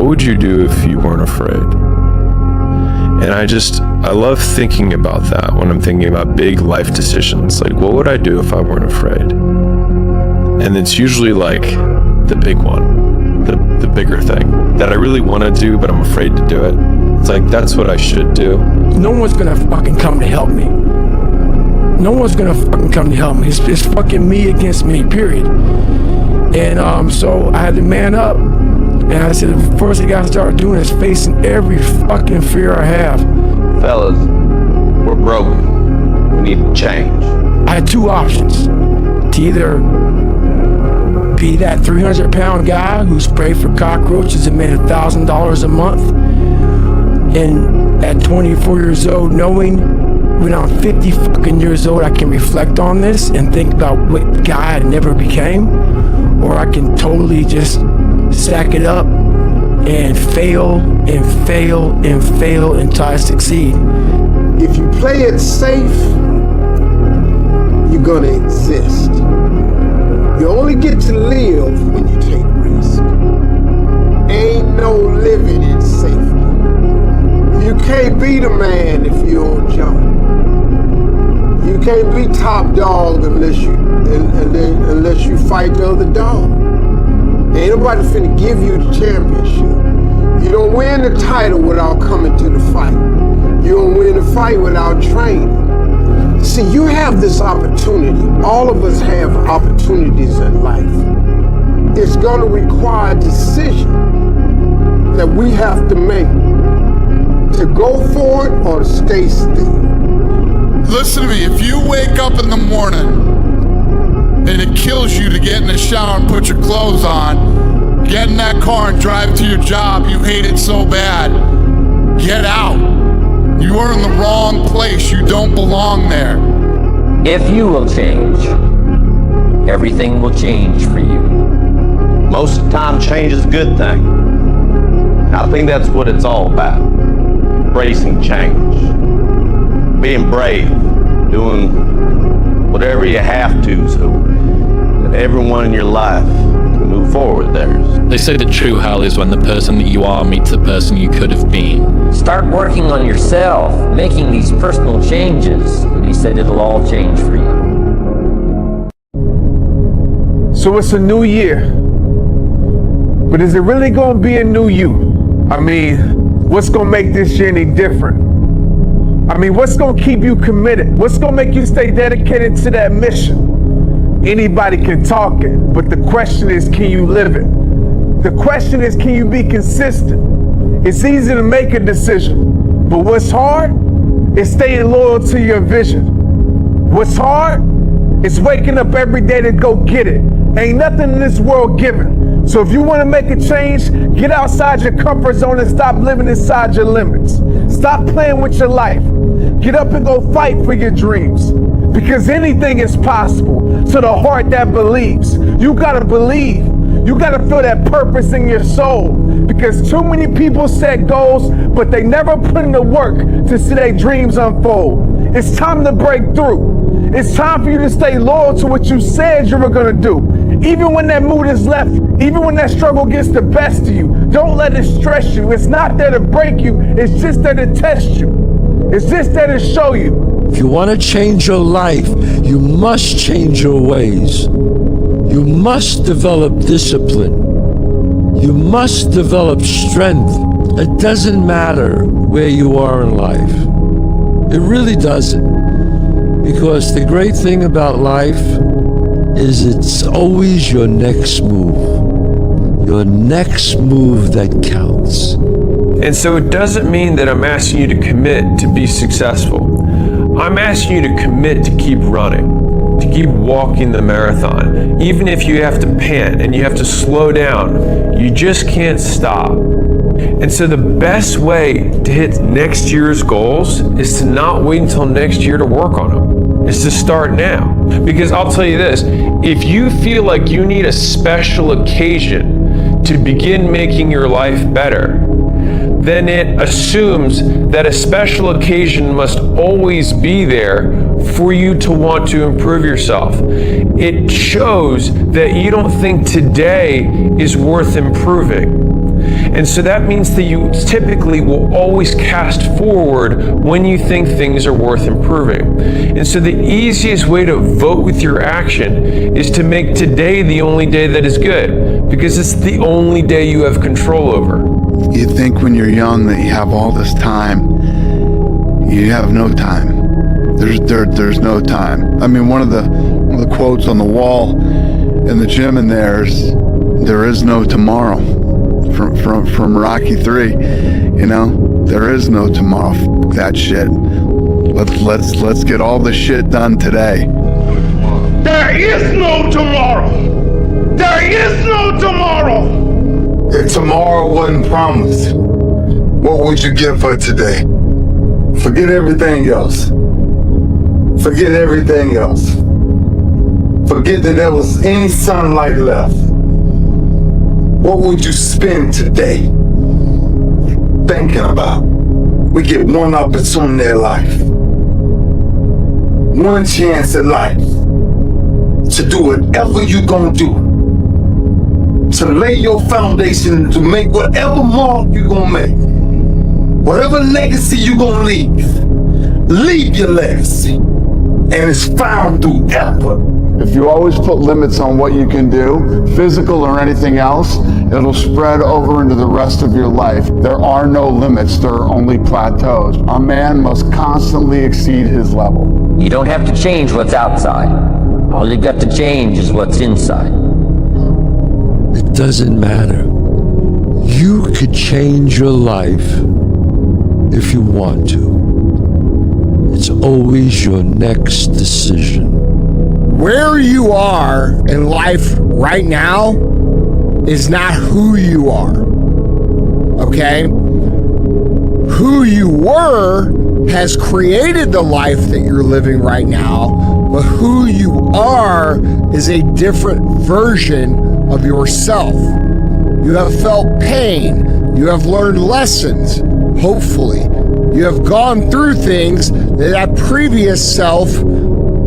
what would you do if you weren't afraid? And I love thinking about that when I'm thinking about big life decisions. Like, what would I do if I weren't afraid? And it's usually like the big one, the bigger thing that I really want to do, but I'm afraid to do it. It's like, that's what I should do. No one's gonna fucking come to help me. No one's gonna fucking come to help me. It's fucking me against me, period. And so I had to man up. And I said, the first thing I gotta start doing is facing every fucking fear I have. Fellas, we're broken. We need to change. I had two options. To either be that 300-pound guy who sprayed for cockroaches and made $1,000 a month. And at 24 years old, knowing when I'm 50 fucking years old, I can reflect on this and think about what guy I never became. Or I can totally just stack it up and fail and fail and fail until I succeed. If you play it safe, you're gonna exist. You only get to live when you take risks. Ain't no living in safety. You can't be the man if you don't jump. You can't be top dog unless you fight the other dog. Ain't nobody finna give you the championship. You don't win the title without coming to the fight. You don't win the fight without training. See, you have this opportunity. All of us have opportunities in life. It's gonna require a decision that we have to make to go for it or to stay still. Listen to me, if you wake up in the morning and it kills you to get in the shower and put your clothes on, get in that car and drive to your job, you hate it so bad, get out. You are in the wrong place, you don't belong there. If you will change, everything will change for you. Most of the time, change is a good thing. I think that's what it's all about. Embracing change. Being brave. Doing whatever you have to so that everyone in your life can move forward theirs. They say that true hell is when the person that you are meets the person you could have been. Start working on yourself, making these personal changes, and he said it'll all change for you. So it's a new year, but is it really gonna be a new you? I mean, what's gonna make this year any different? I mean, what's gonna keep you committed? What's gonna make you stay dedicated to that mission? Anybody can talk it, but the question is, can you live it? The question is, can you be consistent? It's easy to make a decision, but what's hard is staying loyal to your vision. What's hard is waking up every day to go get it. Ain't nothing in this world given. So if you want to make a change, get outside your comfort zone and stop living inside your limits. Stop playing with your life. Get up and go fight for your dreams. Because anything is possible to the heart that believes. You gotta believe. You gotta feel that purpose in your soul. Because too many people set goals, but they never put in the work to see their dreams unfold. It's time to break through. It's time for you to stay loyal to what you said you were gonna do. Even when that mood is left, even when that struggle gets the best of you, don't let it stress you. It's not there to break you, it's just there to test you. It's just there to show you. If you want to change your life, you must change your ways. You must develop discipline. You must develop strength. It doesn't matter where you are in life. It really doesn't. Because the great thing about life is it's always your next move. Your next move that counts. And so it doesn't mean that I'm asking you to commit to be successful. I'm asking you to commit to keep running, to keep walking the marathon. Even if you have to pant and you have to slow down, you just can't stop. And so the best way to hit next year's goals is to not wait until next year to work on them. It's to start now. Because I'll tell you this, if you feel like you need a special occasion to begin making your life better, then it assumes that a special occasion must always be there for you to want to improve yourself. It shows that you don't think today is worth improving. And so that means that you typically will always cast forward when you think things are worth improving. And so the easiest way to vote with your action is to make today the only day that is good, because it's the only day you have control over. You think when you're young that you have all this time. You have no time. There's no time. I mean, one of the quotes on the wall in the gym in there is no tomorrow, from Rocky 3. You know, there is no tomorrow. F that shit. Let's get all the shit done today. There is no tomorrow. There is no tomorrow. If tomorrow wasn't promised, what would you give for today? Forget everything else. Forget everything else. Forget that there was any sunlight left. What would you spend today thinking about? We get one opportunity in life, one chance at life to do whatever you're gonna do, to lay your foundation, to make whatever mark you're gonna make, whatever legacy you're gonna leave your legacy, and it's found through effort. If you always put limits on what you can do, physical or anything else, it'll spread over into the rest of your life. There are no limits, there are only plateaus. A man must constantly exceed his level. You don't have to change what's outside. All you've got to change is what's inside. It doesn't matter. You could change your life if you want to. It's always your next decision. Where you are in life right now is not who you are. Okay? Who you were has created the life that you're living right now, but who you are is a different version of yourself. You have felt pain. You have learned lessons, hopefully. You have gone through things that previous self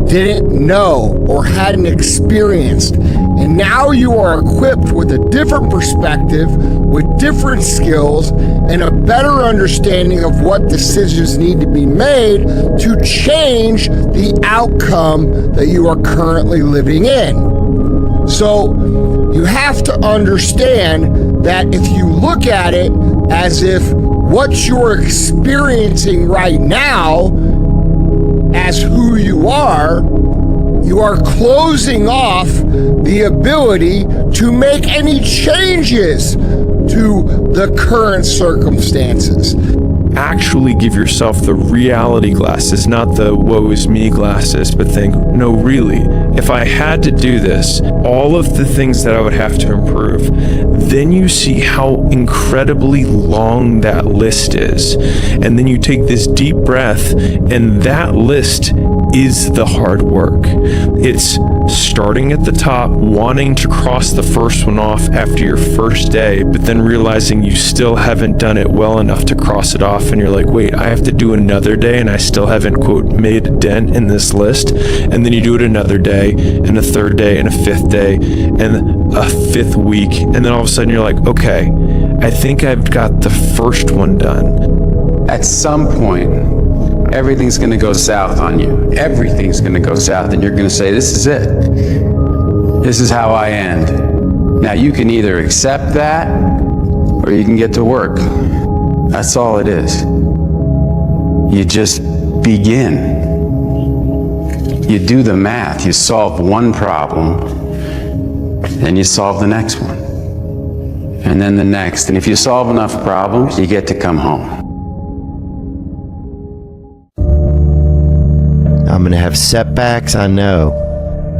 didn't know or hadn't experienced. And now you are equipped with a different perspective, with different skills, and a better understanding of what decisions need to be made to change the outcome that you are currently living in. So you have to understand that if you look at it as if what you're experiencing right now as who you are closing off the ability to make any changes to the current circumstances. Actually give yourself the reality glasses, not the woe is me glasses, but think, no, really, if I had to do this, all of the things that I would have to improve, then you see how incredibly long that list is. And then you take this deep breath, and that list is the hard work. It's starting at the top, wanting to cross the first one off after your first day, but then realizing you still haven't done it well enough to cross it off, and you're like, wait, I have to do another day and I still haven't, quote, made a dent in this list. And then you do it another day, and a third day, and a fifth day, and a fifth week, and then all of a sudden you're like, okay, I think I've got the first one done. At some point, everything's going to go south on you. Everything's going to go south, and you're going to say, this is it. This is how I end. Now, you can either accept that, or you can get to work. That's all it is. You just begin. You do the math. You solve one problem, then you solve the next one, and then the next. And if you solve enough problems, you get to come home. I'm gonna have setbacks, I know.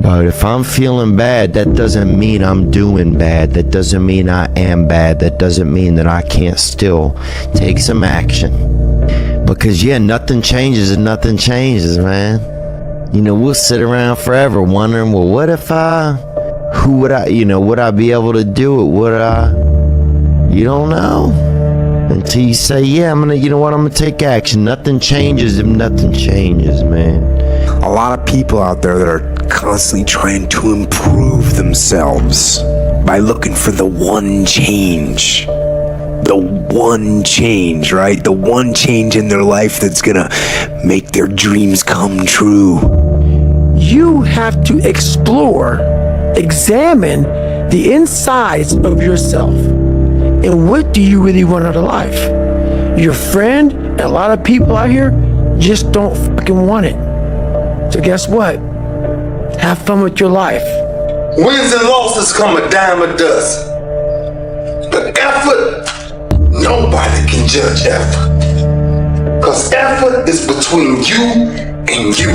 But if I'm feeling bad, that doesn't mean I'm doing bad. That doesn't mean I am bad. That doesn't mean that I can't still take some action. Because yeah, nothing changes and nothing changes, man. You know, we'll sit around forever wondering, well, what if would I be able to do it? You don't know. Until you say, yeah, I'm gonna take action. Nothing changes if nothing changes, man. A lot of people out there that are constantly trying to improve themselves by looking for the one change. the one change, right? The one change in their life that's gonna make their dreams come true. You have to examine the insides of yourself. And what do you really want out of life? Your friend and a lot of people out here just don't fucking want it. So guess what? Have fun with your life. Wins and losses come a dime a dozen. But effort, nobody can judge effort. Because effort is between you and you.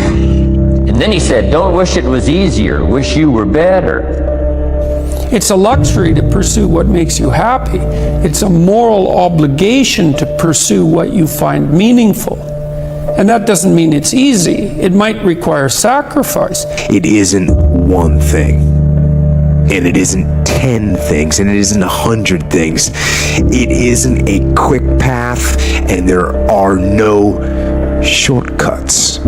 And then he said, don't wish it was easier, wish you were better. It's a luxury to pursue what makes you happy. It's a moral obligation to pursue what you find meaningful. And that doesn't mean it's easy. It might require sacrifice. It isn't one thing. And it isn't 10 things. And it isn't 100 things. It isn't a quick path. And there are no shortcuts.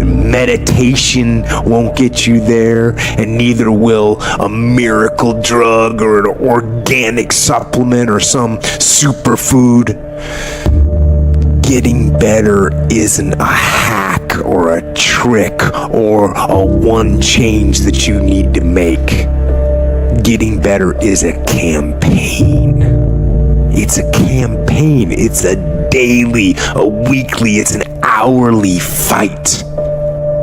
Meditation won't get you there, and neither will a miracle drug or an organic supplement or some superfood. Getting better isn't a hack or a trick or a one change that you need to make. Getting better is a campaign. It's a campaign. It's a daily, a weekly, it's an hourly fight.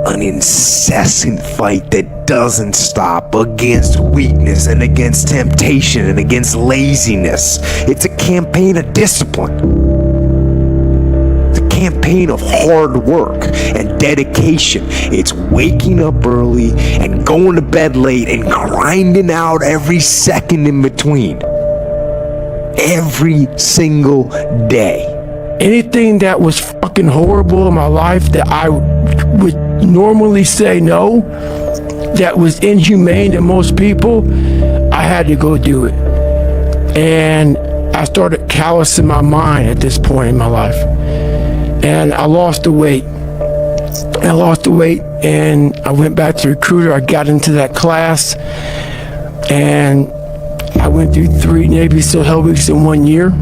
An incessant fight that doesn't stop against weakness and against temptation and against laziness. It's a campaign of discipline. It's a campaign of hard work and dedication. It's waking up early and going to bed late and grinding out every second in between. Every single day. Anything that was fucking horrible in my life that I would normally say no, that was inhumane to most people, I had to go do it. And I started callousing my mind at this point in my life. And I lost the weight. And I went back to recruiter. I got into that class and I went through 3 Navy SEAL Hell Weeks in 1 year.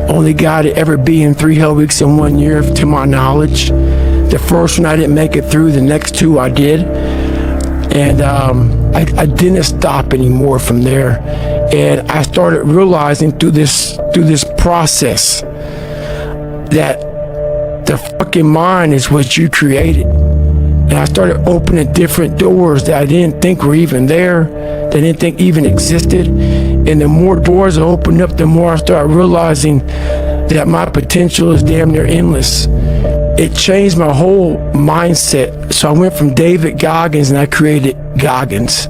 Only guy to ever be in 3 Hell Weeks in 1 year, to my knowledge. The first one I didn't make it through, the next 2 I did. And I didn't stop anymore from there. And I started realizing through this process that the fucking mind is what you created. And I started opening different doors that I didn't think were even there, that I didn't think even existed. And the more doors I opened up, the more I started realizing that my potential is damn near endless. It changed my whole mindset. So I went from David Goggins and I created Goggins.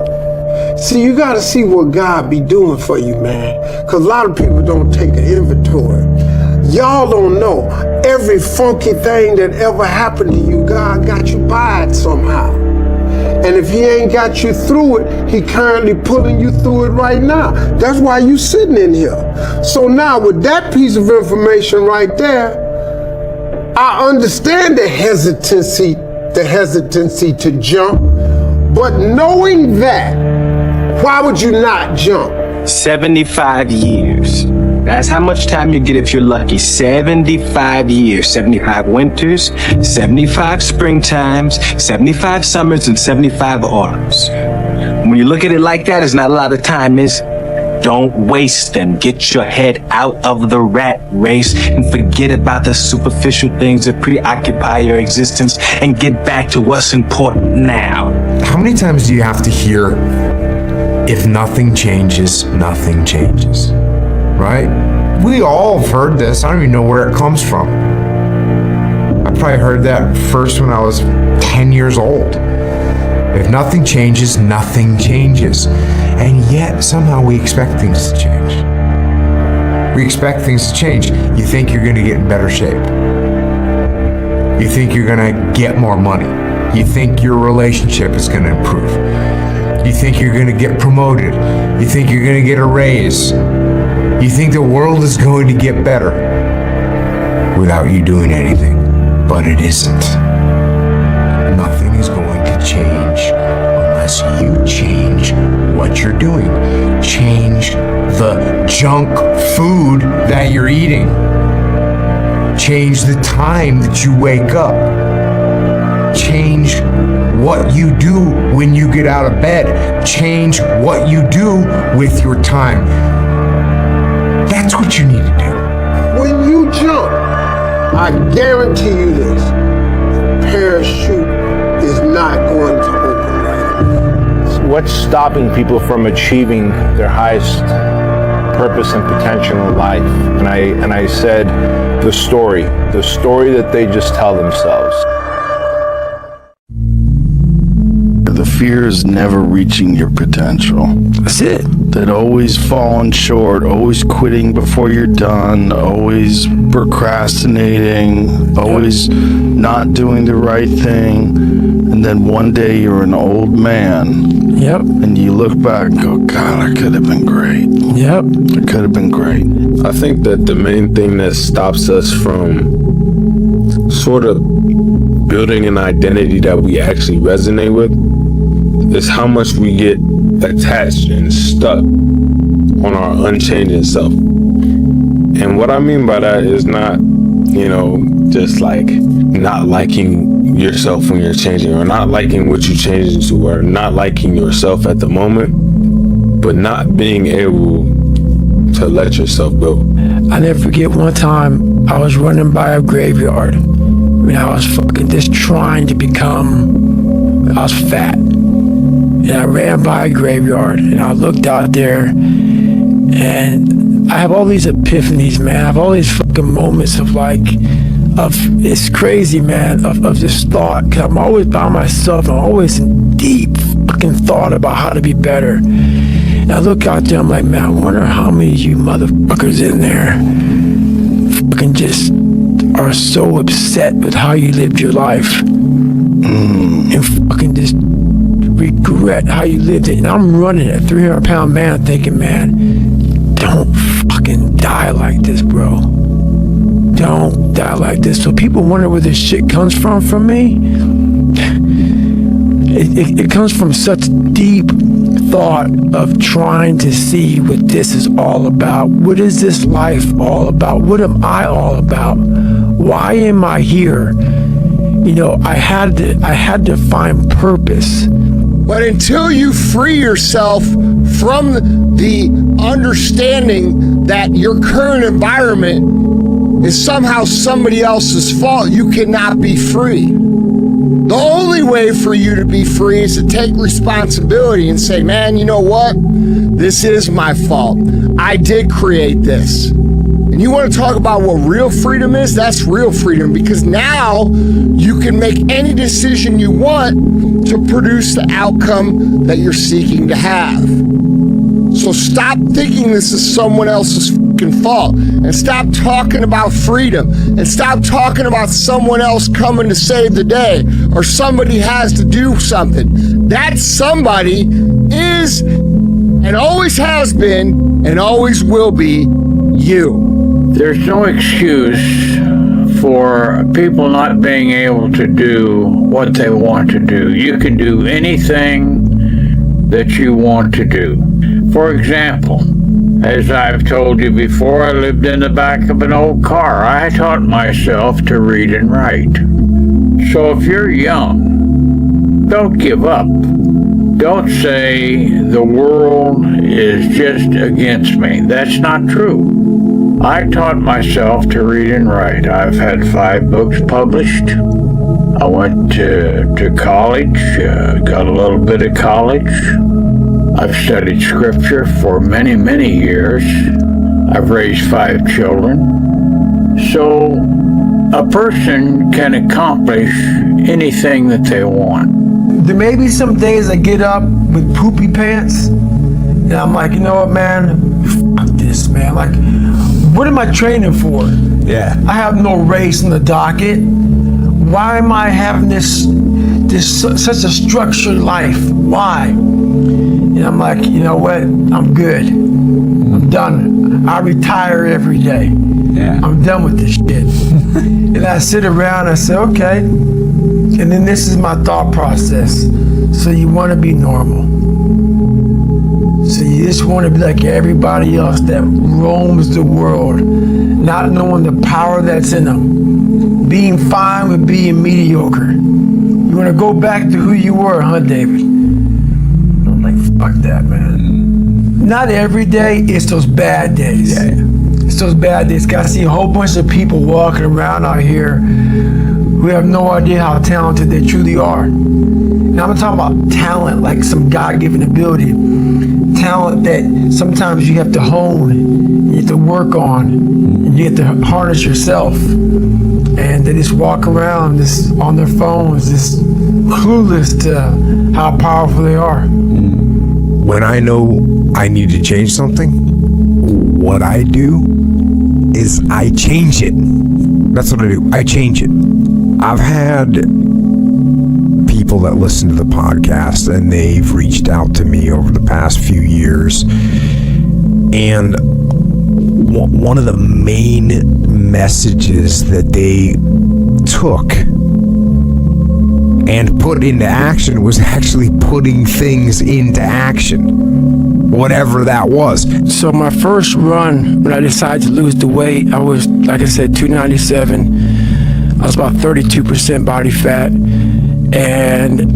See, you gotta see what God be doing for you, man. Cause a lot of people don't take an inventory. Y'all don't know. Every funky thing that ever happened to you, God got you by it somehow. And if he ain't got you through it, he currently pulling you through it right now. That's why you sitting in here. So now with that piece of information right there, I understand the hesitancy to jump. But knowing that, why would you not jump? 75 years. That's how much time you get if you're lucky. 75 years, 75 winters, 75 springtimes, 75 summers, and 75 autumns. When you look at it like that, it's not a lot of time, is don't waste them. Get your head out of the rat race and forget about the superficial things that preoccupy your existence and get back to what's important now. How many times do you have to hear, if nothing changes, nothing changes? Right? We all have heard this. I don't even know where it comes from. I probably heard that first when I was 10 years old. If nothing changes, nothing changes. And yet, somehow we expect things to change. We expect things to change. You think you're going to get in better shape. You think you're going to get more money. You think your relationship is going to improve. You think you're going to get promoted. You think you're going to get a raise. You think the world is going to get better without you doing anything. But it isn't. Nothing is going to change unless you change what you're doing. Change the junk food that you're eating. Change the time that you wake up. Change what you do when you get out of bed. Change what you do with your time. That's what you need to do. When you jump, I guarantee you this, parachute is not going to open right away. What's stopping people from achieving their highest purpose and potential in life? And I said, the story that they just tell themselves. The fear is never reaching your potential. That's it. That always falling short, always quitting before you're done, always procrastinating, always not doing the right thing. And then one day you're an old man. Yep. And you look back and go, God, I could have been great. Yep. I could have been great. I think that the main thing that stops us from sort of building an identity that we actually resonate with is how much we get attached and stuck on our unchanging self. And what I mean by that is not, just like not liking yourself when you're changing, or not liking what you change into, or not liking yourself at the moment, but not being able to let yourself go. I never forget one time I was running by a graveyard. I was fucking just trying to become, I was fat. And I ran by a graveyard and I looked out there and I have all these epiphanies, man. I have all these fucking moments of it's crazy, man, of this thought. Cause I'm always by myself. I'm always in deep fucking thought about how to be better. And I look out there, I'm like, man, I wonder how many of you motherfuckers in there fucking just are so upset with how you lived your life and fucking just regret how you lived it. And I'm running a 300-pound man thinking, man, don't fucking die like this, bro. Don't die like this. So people wonder where this shit comes from me. It comes from such deep thought of trying to see what this is all about. What is this life all about? What am I all about? Why am I here? I had to find purpose. But until you free yourself from the understanding that your current environment is somehow somebody else's fault, you cannot be free. The only way for you to be free is to take responsibility and say, man, you know what? This is my fault. I did create this. And you want to talk about what real freedom is? That's real freedom, because now you can make any decision you want to produce the outcome that you're seeking to have. So stop thinking this is someone else's fucking fault, and stop talking about freedom, and stop talking about someone else coming to save the day, or somebody has to do something. That somebody is and always has been and always will be you. There's no excuse for people not being able to do what they want to do. You can do anything that you want to do. For example, as I've told you before, I lived in the back of an old car. I taught myself to read and write. So if you're young, don't give up. Don't say the world is just against me. That's not true. I taught myself to read and write. I've had 5 books published. I went to college, got a little bit of college. I've studied scripture for many, many years. I've raised 5 children. So a person can accomplish anything that they want. There may be some days I get up with poopy pants and I'm like, you know what, man? Fuck this, man. Like, what am I training for? Yeah. I have no race in the docket. Why am I having this such a structured life? Why? And I'm like, you know what? I'm good. I'm done. I retire every day. Yeah. I'm done with this shit. And I sit around and I say, okay. And then this is my thought process. So you want to be normal. So you just want to be like everybody else that roams the world, not knowing the power that's in them, being fine with being mediocre. You want to go back to who you were, huh, David? I'm like, fuck that, man. Not every day, it's those bad days. Yeah. It's those bad days. I see a whole bunch of people walking around out here who have no idea how talented they truly are. And I'm not talking about talent like some God-given ability. Talent that sometimes you have to hone, you have to work on, and you have to harness yourself. And they just walk around just on their phones, just clueless to how powerful they are. When I know I need to change something, what I do is I change it. That's what I do. I change it. I've had people that listen to the podcast and they've reached out to me over the past few years. And one of the main messages that they took and put into action was actually putting things into action, whatever that was. So my first run, when I decided to lose the weight, I was, like I said, 297. I was about 32% body fat. And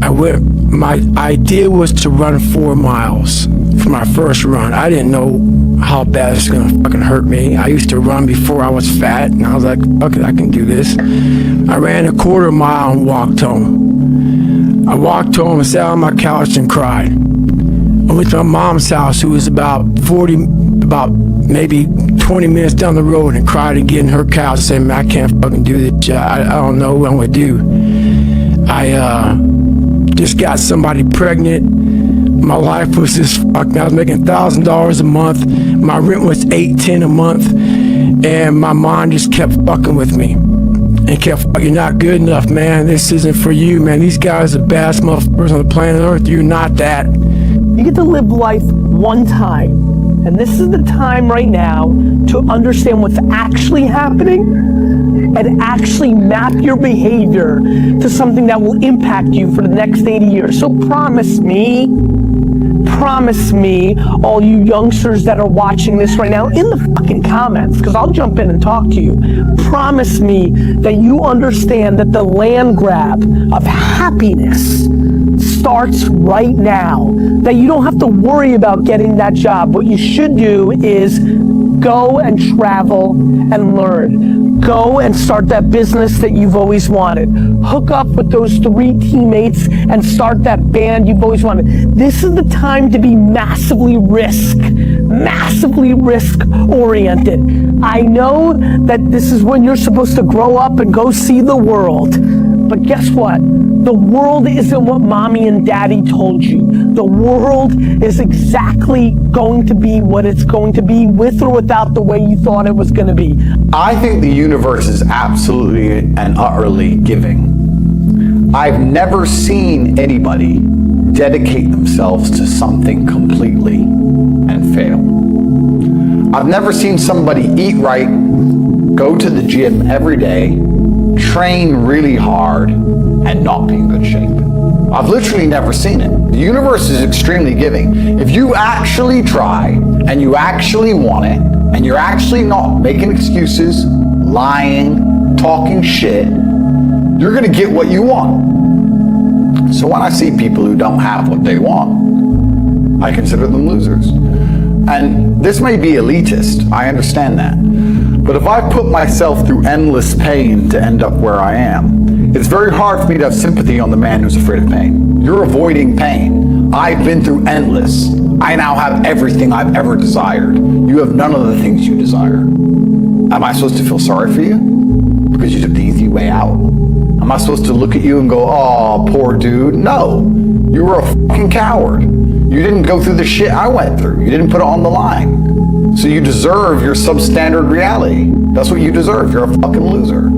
my idea was to run 4 miles for my first run. I didn't know how bad it's gonna fucking hurt me. I used to run before I was fat, and I was like, fuck it, I can do this. I ran a 1/4 mile and walked home. I walked home and sat on my couch and cried. I went to my mom's house, who was about maybe 20 minutes down the road, and cried again in her couch, saying, man, I can't fucking do this. I don't know what I'm gonna do. I just got somebody pregnant. My life was just fucked. I was making $1,000 a month. My rent was $810 a month, and my mom just kept fucking with me and kept, you're not good enough, man. This isn't for you, man. These guys are the baddest motherfuckers on the planet Earth. You're not that. You get to live life one time, and this is the time right now to understand what's actually happening and actually map your behavior to something that will impact you for the next 80 years. So promise me, all you youngsters that are watching this right now, in the fucking comments, because I'll jump in and talk to you, promise me that you understand that the land grab of happiness starts right now, that you don't have to worry about getting that job. What you should do is go and travel and learn. Go and start that business that you've always wanted. Hook up with those 3 teammates and start that band you've always wanted. This is the time to be massively risk oriented. I know that this is when you're supposed to grow up and go see the world. But guess what? The world isn't what mommy and daddy told you. The world is exactly going to be what it's going to be, with or without the way you thought it was going to be. I think the universe is absolutely and utterly giving. I've never seen anybody dedicate themselves to something completely and fail. I've never seen somebody eat right, go to the gym every day, train really hard, and not be in good shape. I've literally never seen it. The universe is extremely giving. If you actually try, and you actually want it, and you're actually not making excuses, lying, talking shit, you're gonna get what you want. So when I see people who don't have what they want, I consider them losers. And this may be elitist, I understand that. But if I put myself through endless pain to end up where I am, it's very hard for me to have sympathy on the man who's afraid of pain. You're avoiding pain. I've been through endless. I now have everything I've ever desired. You have none of the things you desire. Am I supposed to feel sorry for you? Because you took the easy way out? Am I supposed to look at you and go, oh, poor dude? No. You were a fucking coward. You didn't go through the shit I went through. You didn't put it on the line. So you deserve your substandard reality. That's what you deserve. You're a fucking loser.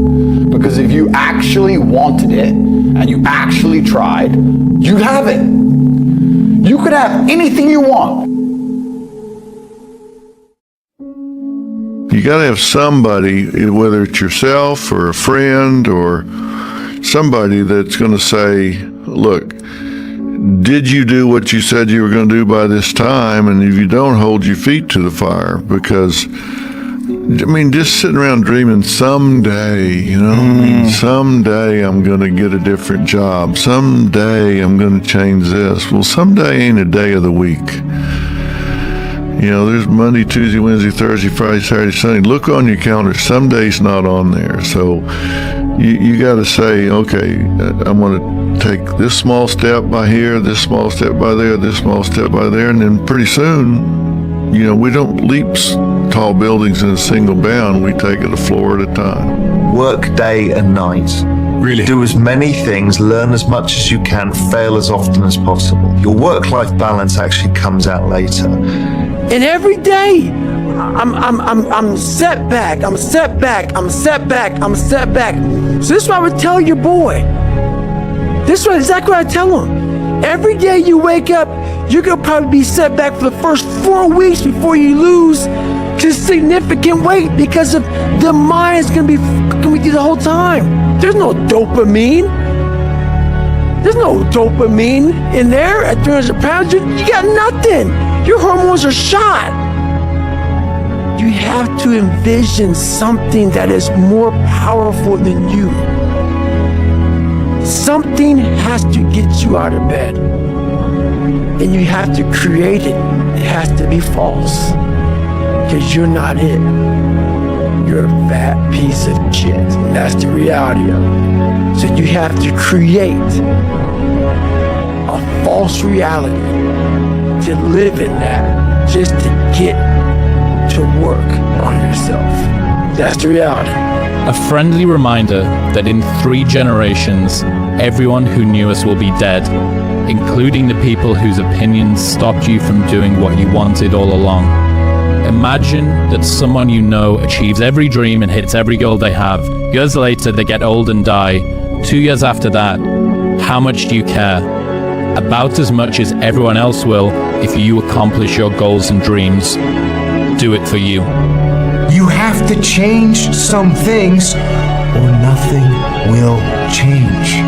Because if you actually wanted it and you actually tried, you'd have it. You could have anything you want. You got to have somebody, whether it's yourself or a friend or somebody that's going to say, look, did you do what you said you were going to do by this time? And if you don't, hold your feet to the fire. Because, I mean, just sitting around dreaming someday, you know, I mean, someday I'm going to get a different job. Someday I'm going to change this. Well, someday ain't a day of the week. You know, there's Monday, Tuesday, Wednesday, Thursday, Friday, Saturday, Sunday. Look on your calendar. Some days not on there. So you got to say, okay, I'm going to take this small step by here, this small step by there, this small step by there. And then pretty soon, you know, we don't leap tall buildings in a single bound. We take it a floor at a time. Work day and night. Really? Do as many things, learn as much as you can, fail as often as possible. Your work-life balance actually comes out later. And every day, I'm set back. So this is what I would tell your boy. This is exactly what I tell him. Every day you wake up, you're gonna probably be set back for the first 4 weeks before you lose significant weight, because of the mind is gonna be fucking with you the whole time. There's no dopamine. There's no dopamine in there at 300 pounds. You got nothing. Your hormones are shot. You have to envision something that is more powerful than you. Something has to get you out of bed. And you have to create it. It has to be false. Because you're not it. You're a fat piece of shit. And that's the reality of it. So you have to create a false reality to live in that, just to get to work on yourself. That's the reality. A friendly reminder that in 3 generations, everyone who knew us will be dead, including the people whose opinions stopped you from doing what you wanted all along. Imagine that someone you know achieves every dream and hits every goal they have. Years later, they get old and die. 2 years after that, how much do you care? About as much as everyone else will if you accomplish your goals and dreams. Do it for you. You have to change some things or nothing will change.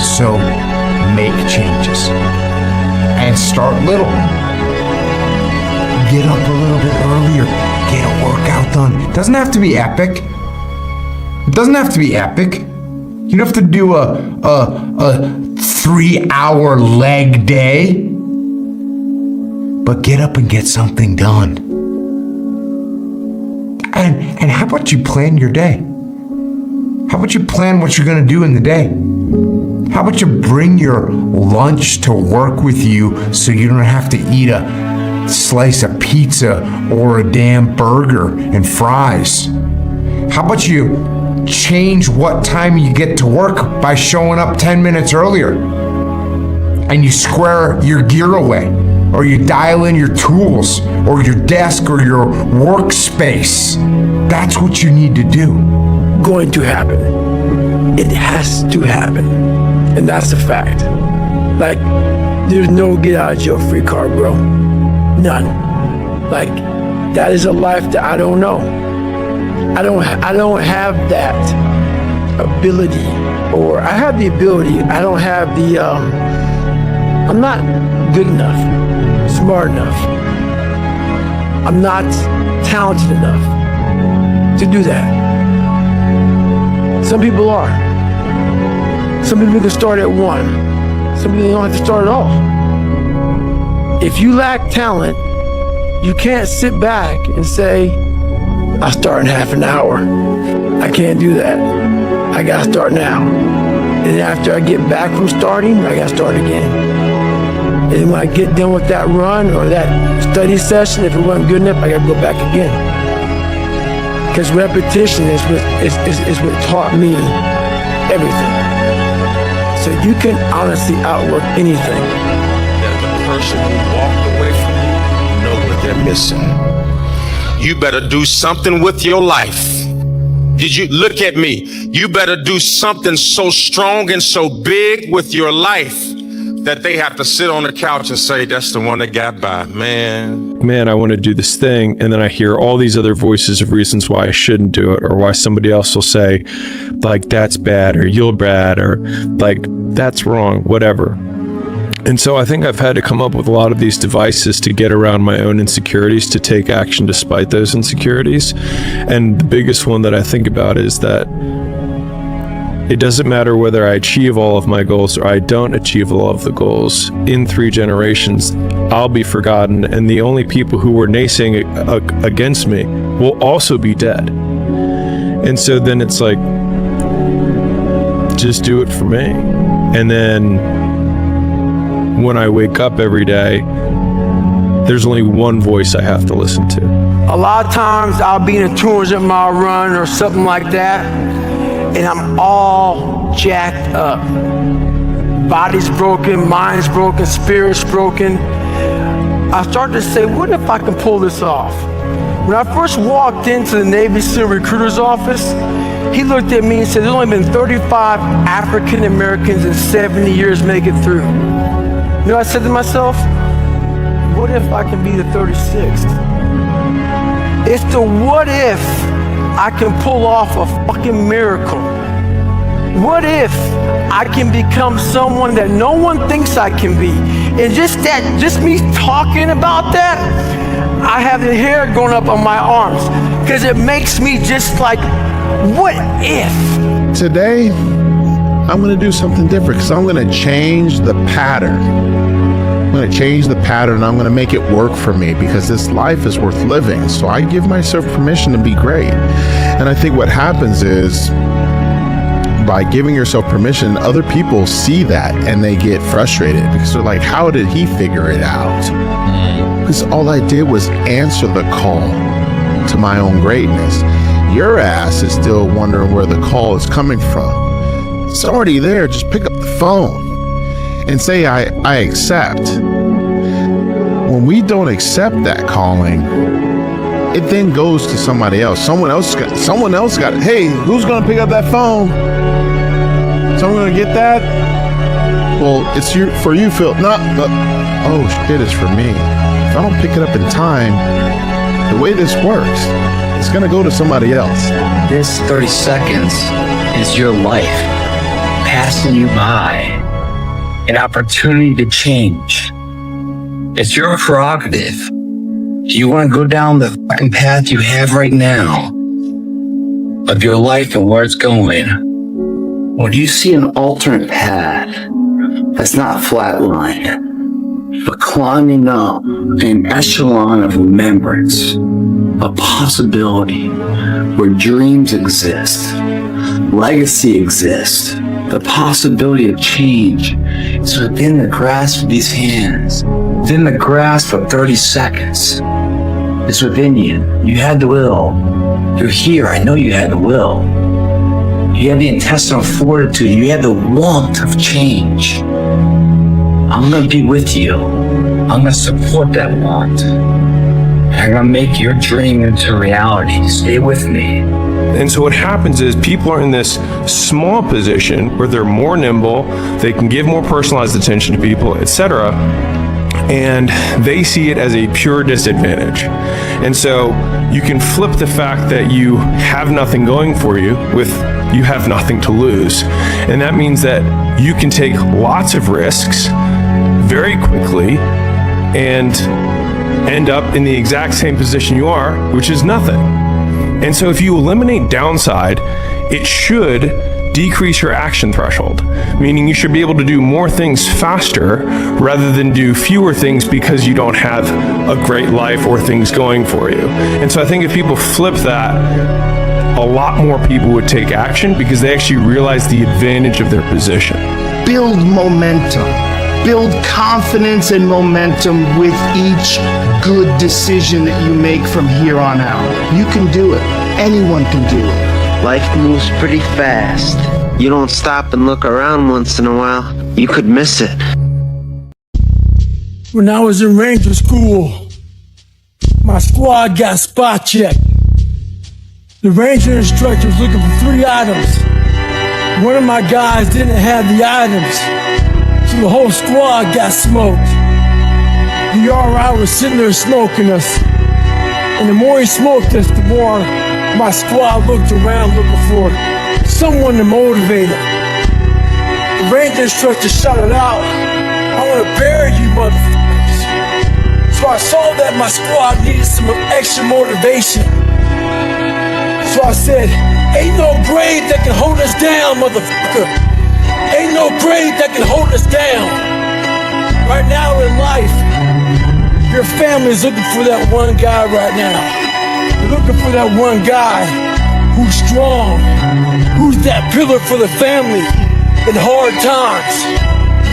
So make changes and start little. Get up a little bit earlier. Get a workout done. It doesn't have to be epic. It doesn't have to be epic. You don't have to do a 3-hour leg day. But get up and get something done. And how about you plan your day? How about you plan what you're gonna do in the day? How about you bring your lunch to work with you so you don't have to eat a slice of pizza or a damn burger and fries? How about you change what time you get to work by showing up 10 minutes earlier? And you square your gear away, or you dial in your tools, or your desk, or your workspace. That's what you need to do. Going to happen. It has to happen. And that's a fact. Like, there's no get out of jail free card, bro. None. Like, that is a life that I don't know. I don't have that ability, or I have the ability. I don't have the, I'm not good enough, smart enough. I'm not talented enough to do that. Some people are. Some people can start at 1. Some people don't have to start at all. If you lack talent, you can't sit back and say, I'll start in half an hour. I can't do that. I gotta start now. And after I get back from starting, I gotta start again. And when I get done with that run or that study session, if it wasn't good enough, I gotta go back again. Because repetition is what taught me everything. So you can honestly outwork anything. That the person who walked away from you know what they're missing. You better do something with your life. Did you look at me? You better do something so strong and so big with your life that they have to sit on the couch and say, that's the one that got by, man. I want to do this thing. And then I hear all these other voices of reasons why I shouldn't do it, or why somebody else will say, like, that's bad, or you're bad, or like, that's wrong, whatever. And so I think I've had to come up with a lot of these devices to get around my own insecurities, to take action despite those insecurities. And the biggest one that I think about is that it doesn't matter whether I achieve all of my goals or I don't achieve all of the goals. In 3 generations, I'll be forgotten, and the only people who were naysaying against me will also be dead. And so then it's like, just do it for me. And then when I wake up every day, there's only one voice I have to listen to. A lot of times I'll be in a 200-mile run or something like that, and I'm all jacked up. Body's broken, mind's broken, spirit's broken. I started to say, what if I can pull this off? When I first walked into the Navy SEAL recruiter's office, he looked at me and said, there's only been 35 African Americans in 70 years make it through. You know, I said to myself, what if I can be the 36th? It's the what if I can pull off a fucking miracle. What if I can become someone that no one thinks I can be? And just me talking about that, I have the hair going up on my arms, because it makes me just like, what if? Today, I'm gonna do something different, because I'm gonna change the pattern. I'm gonna change the pattern, and I'm gonna make it work for me, because this life is worth living. So I give myself permission to be great. And I think what happens is, by giving yourself permission, other people see that and they get frustrated, because they're like, how did he figure it out? Because all I did was answer the call to my own greatness. Your ass is still wondering where the call is coming from. It's already there. Just pick up the phone and say, I accept. When we don't accept that calling, it then goes to somebody else. Someone else got it. Hey, who's gonna pick up that phone? Someone gonna get that? Well, it's for you, Phil. No, but oh shit, it's for me. If I don't pick it up in time, the way this works, it's gonna go to somebody else. This 30 seconds is your life passing you by. An opportunity to change. It's your prerogative. Do you want to go down the fucking path you have right now of your life and where it's going? Or do you see an alternate path that's not flatlined, but climbing up an echelon of remembrance, a possibility where dreams exist, legacy exists, the possibility of change is within the grasp of these hands, within the grasp of 30 seconds. It's within you. You had the will. You're here. I know you had the will. You had the intestinal fortitude. You had the want of change. I'm going to be with you. I'm going to support that want. I'm going to make your dream into reality. Stay with me. And so what happens is people are in this small position where they're more nimble, they can give more personalized attention to people, etc. And they see it as a pure disadvantage. And so you can flip the fact that you have nothing going for you with you have nothing to lose. And that means that you can take lots of risks very quickly and end up in the exact same position you are, which is nothing. And so if you eliminate downside, it should decrease your action threshold, meaning you should be able to do more things faster rather than do fewer things because you don't have a great life or things going for you. And so I think if people flip that, a lot more people would take action because they actually realize the advantage of their position. Build momentum. Build confidence and momentum with each good decision that you make from here on out. You can do it. Anyone can do it. Life moves pretty fast. You don't stop and look around once in a while, you could miss it. When I was in Ranger School, my squad got spot checked. The Ranger instructor was looking for 3 items. One of my guys didn't have the items. So the whole squad got smoked. The RI was sitting there smoking us. And the more he smoked us, the more my squad looked around looking for someone to motivate them. The range instructor shouted out, "I want to bury you motherfuckers." So I saw that my squad needed some extra motivation. So I said, "Ain't no grave that can hold us down, motherfucker. Ain't no grave that can hold us down." Right now in life, your family's looking for that one guy right now. They're looking for that one guy who's strong, who's that pillar for the family in hard times.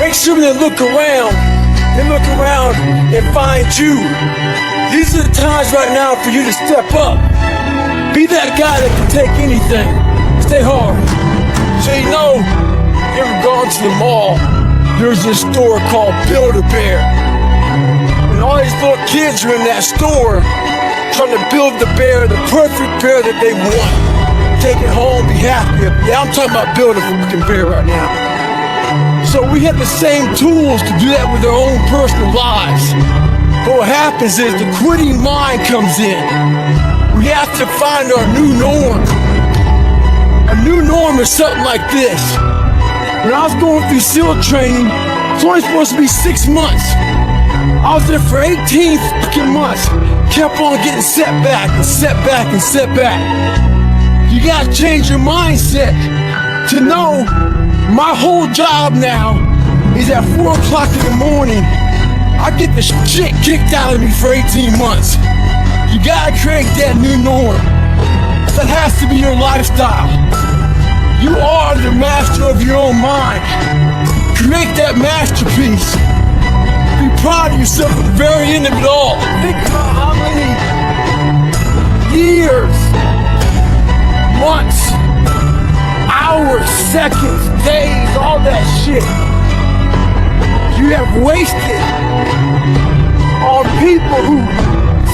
Make sure they look around and find you. These are the times right now for you to step up. Be that guy that can take anything. Stay hard. So you know, you ever gone to the mall? There's this store called Build-A-Bear. And all these little kids are in that store trying to build the bear, the perfect bear that they want. Take it home, be happy. Yeah, I'm talking about building a fucking bear right now. So we have the same tools to do that with our own personal lives. But what happens is the quitting mind comes in. We have to find our new norm. A new norm is something like this. When I was going through SEAL training, it's only supposed to be 6 months. I was there for 18 fucking months. Kept on getting setback and setback and setback. You gotta change your mindset to know my whole job now is at 4 o'clock in the morning. I get the shit kicked out of me for 18 months. You gotta create that new norm. That has to be your lifestyle. You are the master of your own mind. Create that masterpiece. Be proud of yourself at the very end of it all. Think about how many years, months, hours, seconds, days, all that shit you have wasted on people who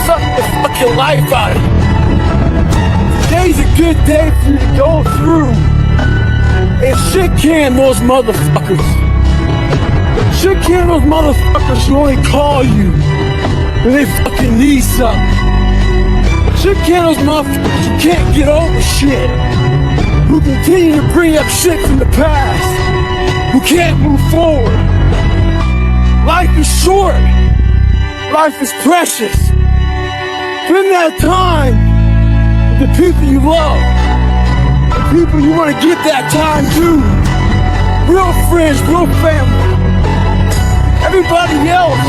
suck the fucking life out of you. Today's a good day for you to go through and shit can those motherfuckers. Shit can those motherfuckers who only call you when they fucking need something. Shit can those motherfuckers who can't get over shit. Who continue to bring up shit from the past. Who can't move forward. Life is short. Life is precious. Spend that time with the people you love. The people you want to give that time to. Real friends, real family. Everybody else,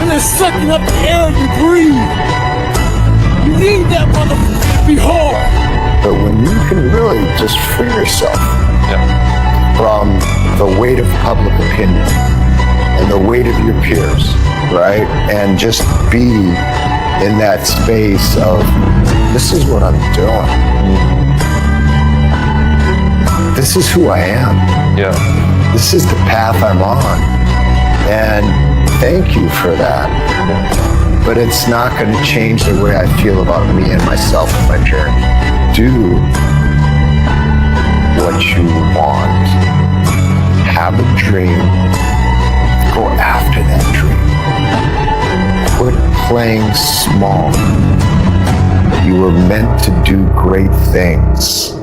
and they're sucking up the air you breathe. You need that motherfucker to be hard. But when you can really just free yourself from the weight of public opinion and the weight of your peers, right? And just be in that space of, this is what I'm doing. This is who I am. Yeah. This is the path I'm on. And thank you for that. But it's not going to change the way I feel about me and myself and my journey. Do what you want. Have a dream. Go after that dream. Quit playing small. You were meant to do great things.